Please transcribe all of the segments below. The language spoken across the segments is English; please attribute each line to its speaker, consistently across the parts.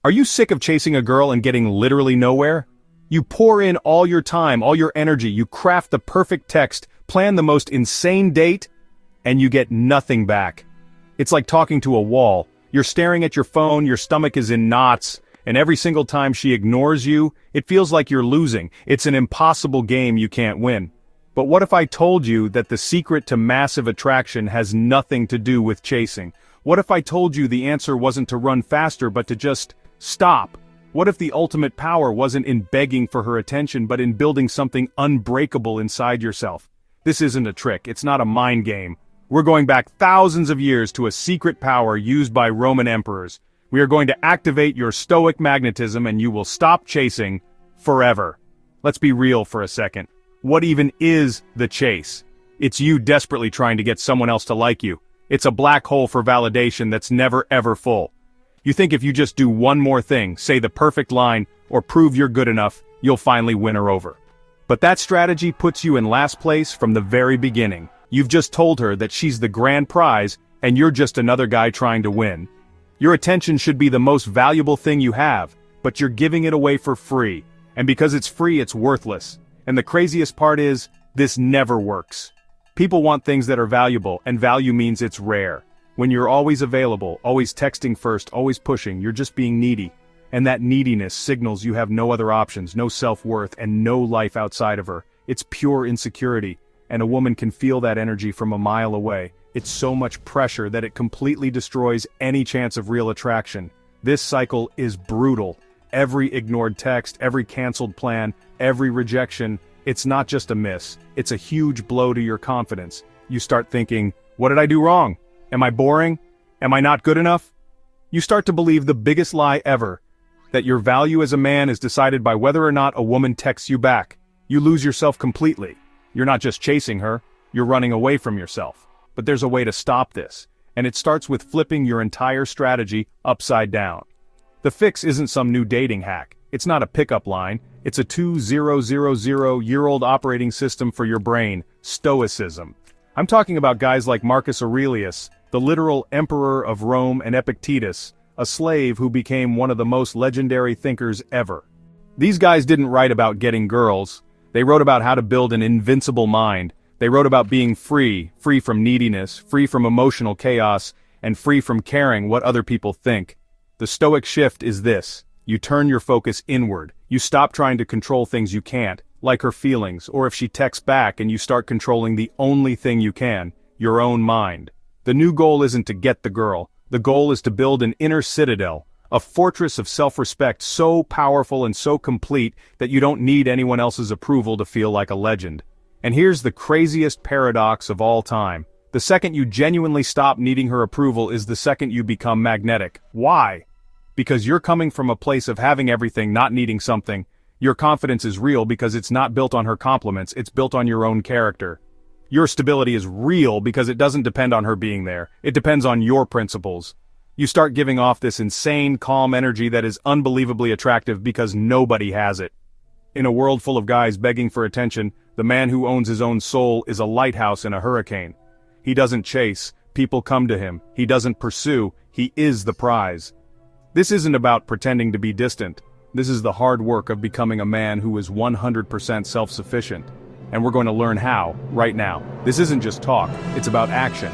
Speaker 1: Are you sick of chasing a girl and getting literally nowhere? You pour in all your time, all your energy, you craft the perfect text, plan the most insane date, and you get nothing back. It's like talking to a wall. You're staring at your phone, your stomach is in knots, and every single time she ignores you, it feels like you're losing. It's an impossible game you can't win. But what if I told you that the secret to massive attraction has nothing to do with chasing? What if I told you the answer wasn't to run faster but to just stop? What if the ultimate power wasn't in begging for her attention but in building something unbreakable inside yourself? This isn't a trick, it's not a mind game. We're going back thousands of years to a secret power used by Roman emperors. We are going to activate your Stoic Magnetism and you will stop chasing forever. Let's be real for a second. What even is the chase? It's you desperately trying to get someone else to like you. It's a black hole for validation that's never ever full. You think if you just do one more thing, say the perfect line, or prove you're good enough, you'll finally win her over. But that strategy puts you in last place from the very beginning. You've just told her that she's the grand prize, and you're just another guy trying to win. Your attention should be the most valuable thing you have, but you're giving it away for free. And because it's free, it's worthless. And the craziest part is, this never works. People want things that are valuable, and value means it's rare. When you're always available, always texting first, always pushing, you're just being needy. And that neediness signals you have no other options, no self-worth, and no life outside of her. It's pure insecurity. And a woman can feel that energy from a mile away. It's so much pressure that it completely destroys any chance of real attraction. This cycle is brutal. Every ignored text, every canceled plan, every rejection, it's not just a miss. It's a huge blow to your confidence. You start thinking, what did I do wrong? Am I boring? Am I not good enough? You start to believe the biggest lie ever, that your value as a man is decided by whether or not a woman texts you back. You lose yourself completely. You're not just chasing her, you're running away from yourself. But there's a way to stop this, and it starts with flipping your entire strategy upside down. The fix isn't some new dating hack. It's not a pickup line. It's a 2000-year-old operating system for your brain, Stoicism. I'm talking about guys like Marcus Aurelius, the literal emperor of Rome, and Epictetus, a slave who became one of the most legendary thinkers ever. These guys didn't write about getting girls. They wrote about how to build an invincible mind. They wrote about being free from neediness, free from emotional chaos, and free from caring what other people think. The Stoic shift is this. You turn your focus inward. You stop trying to control things you can't, like her feelings, or if she texts back, and you start controlling the only thing you can, your own mind. The new goal isn't to get the girl. The goal is to build an inner citadel, a fortress of self-respect so powerful and so complete that you don't need anyone else's approval to feel like a legend. And here's the craziest paradox of all time. The second you genuinely stop needing her approval is the second you become magnetic. Why? Because you're coming from a place of having everything, not needing something. Your confidence is real because it's not built on her compliments, it's built on your own character. Your stability is real because it doesn't depend on her being there. It depends on your principles. You start giving off this insane, calm energy that is unbelievably attractive because nobody has it. In a world full of guys begging for attention, the man who owns his own soul is a lighthouse in a hurricane. He doesn't chase, people come to him. He doesn't pursue, he is the prize. This isn't about pretending to be distant. This is the hard work of becoming a man who is 100% self-sufficient. And we're going to learn how, right now. This isn't just talk, it's about action.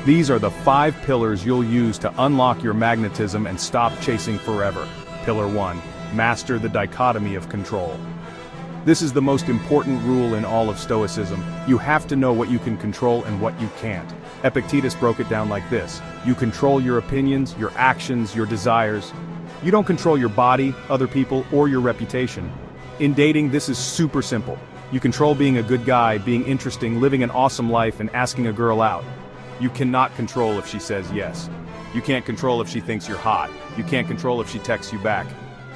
Speaker 1: These are the 5 pillars you'll use to unlock your magnetism and stop chasing forever. Pillar 1. Master the dichotomy of control. This is the most important rule in all of Stoicism. You have to know what you can control and what you can't. Epictetus broke it down like this. You control your opinions, your actions, your desires. You don't control your body, other people, or your reputation. In dating, this is super simple. You control being a good guy, being interesting, living an awesome life, and asking a girl out. You cannot control if she says yes. You can't control if she thinks you're hot. You can't control if she texts you back.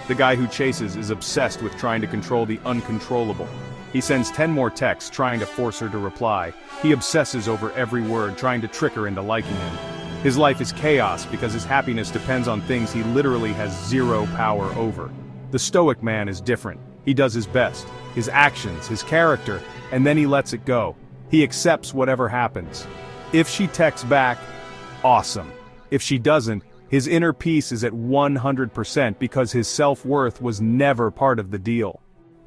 Speaker 1: The guy who chases is obsessed with trying to control the uncontrollable. He sends 10 more texts trying to force her to reply. He obsesses over every word, trying to trick her into liking him. His life is chaos because his happiness depends on things he literally has zero power over. The Stoic man is different. He does his best, his actions, his character, and then he lets it go. He accepts whatever happens. If she texts back, awesome. If she doesn't, His inner peace is at 100% because his self-worth was never part of the deal.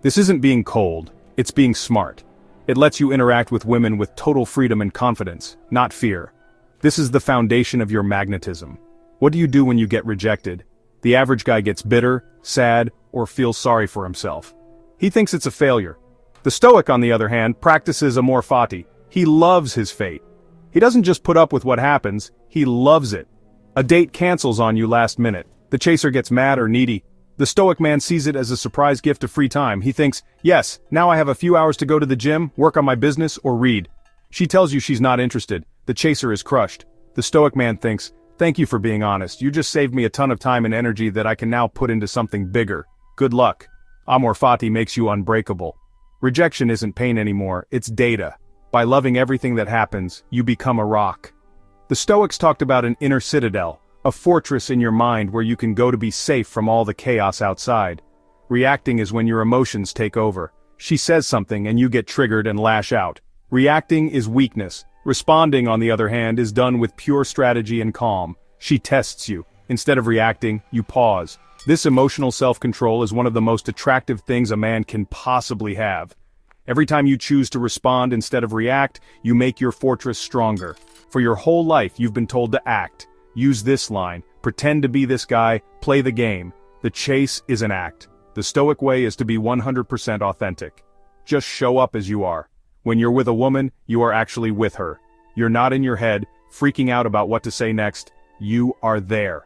Speaker 1: This isn't being cold, it's being smart. It lets you interact with women with total freedom and confidence, not fear. This is the foundation of your magnetism. What do you do when you get rejected? The average guy gets bitter, sad, or feels sorry for himself. He thinks it's a failure. The Stoic, on the other hand, practices amor fati. He loves his fate. He doesn't just put up with what happens, he loves it. A date cancels on you last minute. The chaser gets mad or needy. The Stoic man sees it as a surprise gift of free time. He thinks, yes, now I have a few hours to go to the gym, work on my business, or read. She tells you she's not interested. The chaser is crushed. The Stoic man thinks, thank you for being honest. You just saved me a ton of time and energy that I can now put into something bigger. Good luck. Amor fati makes you unbreakable. Rejection isn't pain anymore, it's data. By loving everything that happens, you become a rock. The Stoics talked about an inner citadel, a fortress in your mind where you can go to be safe from all the chaos outside. Reacting is when your emotions take over. She says something and you get triggered and lash out. Reacting is weakness. Responding, on the other hand, is done with pure strategy and calm. She tests you. Instead of reacting, you pause. This emotional self-control is one of the most attractive things a man can possibly have. Every time you choose to respond instead of react, you make your fortress stronger. For your whole life you've been told to act. Use this line, pretend to be this guy, play the game. The chase is an act. The Stoic way is to be 100% authentic. Just show up as you are. When you're with a woman, you are actually with her. You're not in your head, freaking out about what to say next. You are there.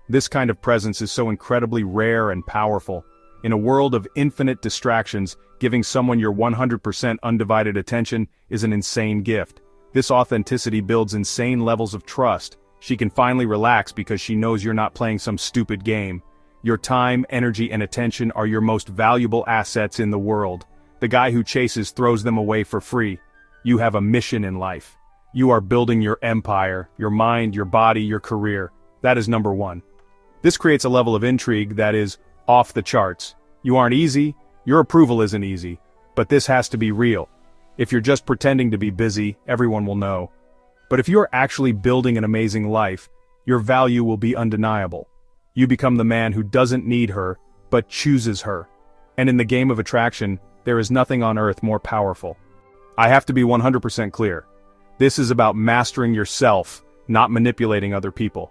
Speaker 1: This kind of presence is so incredibly rare and powerful. In a world of infinite distractions, giving someone your 100% undivided attention is an insane gift. This authenticity builds insane levels of trust. She can finally relax because she knows you're not playing some stupid game. Your time, energy, and attention are your most valuable assets in the world. The guy who chases throws them away for free. You have a mission in life. You are building your empire, your mind, your body, your career. That is number one. This creates a level of intrigue that is off the charts. You aren't easy, your approval isn't easy, but this has to be real. If you're just pretending to be busy, everyone will know. But if you're actually building an amazing life, your value will be undeniable. You become the man who doesn't need her, but chooses her. And in the game of attraction, there is nothing on earth more powerful. I have to be 100% clear. This is about mastering yourself, not manipulating other people.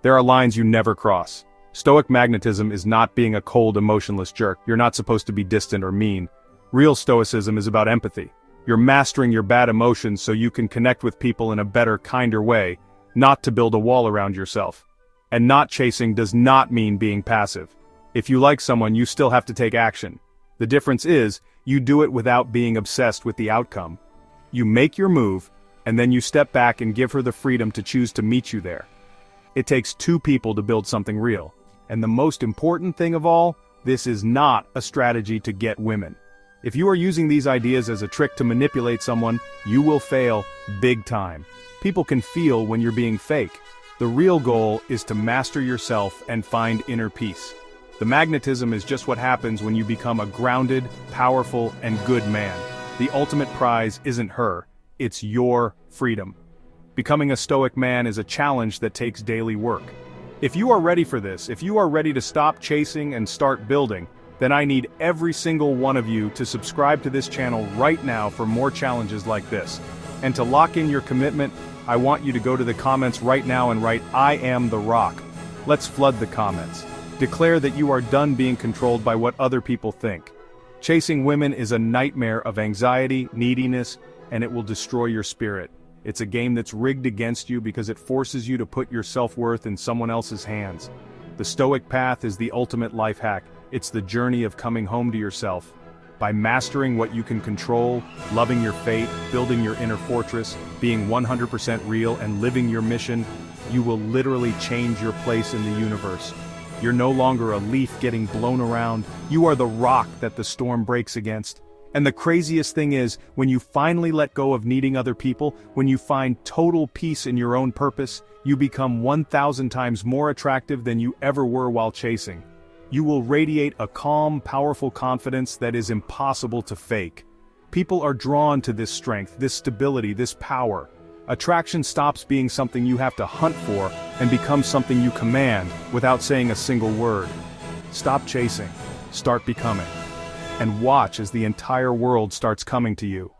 Speaker 1: There are lines you never cross. Stoic magnetism is not being a cold, emotionless jerk. You're not supposed to be distant or mean. Real Stoicism is about empathy. You're mastering your bad emotions so you can connect with people in a better, kinder way, not to build a wall around yourself. And not chasing does not mean being passive. If you like someone, you still have to take action. The difference is, you do it without being obsessed with the outcome. You make your move, and then you step back and give her the freedom to choose to meet you there. It takes two people to build something real. And the most important thing of all, this is not a strategy to get women. If you are using these ideas as a trick to manipulate someone, you will fail big time. People can feel when you're being fake. The real goal is to master yourself and find inner peace. The magnetism is just what happens when you become a grounded, powerful, and good man. The ultimate prize isn't her, it's your freedom. Becoming a Stoic man is a challenge that takes daily work. If you are ready for this, if you are ready to stop chasing and start building, then I need every single one of you to subscribe to this channel right now for more challenges like this. And to lock in your commitment, I want you to go to the comments right now and write, "I am the rock." Let's flood the comments. Declare that you are done being controlled by what other people think. Chasing women is a nightmare of anxiety, neediness, and it will destroy your spirit. It's a game that's rigged against you because it forces you to put your self-worth in someone else's hands. The Stoic path is the ultimate life hack. It's the journey of coming home to yourself. By mastering what you can control, loving your fate, building your inner fortress, being 100% real, and living your mission, you will literally change your place in the universe. You're no longer a leaf getting blown around, you are the rock that the storm breaks against. And the craziest thing is, when you finally let go of needing other people, when you find total peace in your own purpose, you become 1,000 times more attractive than you ever were while chasing. You will radiate a calm, powerful confidence that is impossible to fake. People are drawn to this strength, this stability, this power. Attraction stops being something you have to hunt for and becomes something you command without saying a single word. Stop chasing, start becoming. And watch as the entire world starts coming to you.